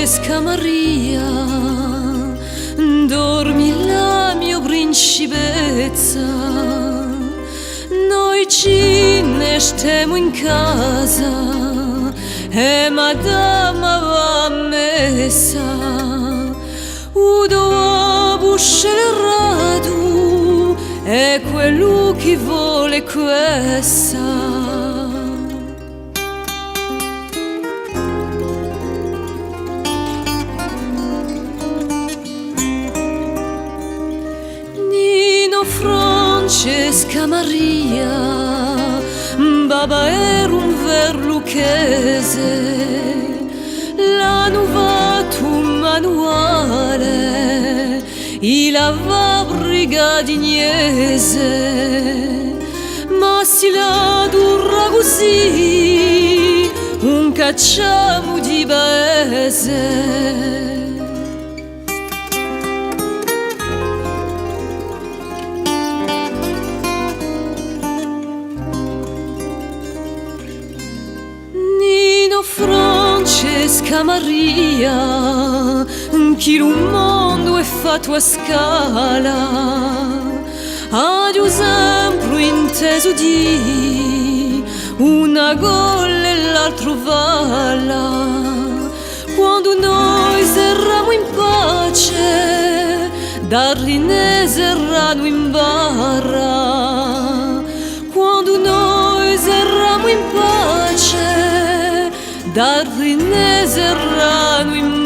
Francesca Maria, dormi là mia principessa, noi ci ne stiamo in casa e madama va messa, udo buscelerato è quello che vuole questa. Francesca Maria, baba era un verluchese, l'hanno fatto un manuale, il aveva brigadignese, ma si la dura così, un cacciamo di paese. Francesca Maria, chi il mondo è fatto a scala, ad esempio inteso di una gola e l'altro vala, quando noi serramo in pace, darne serrano in barra, quando noi serramo in pace, darne serrano in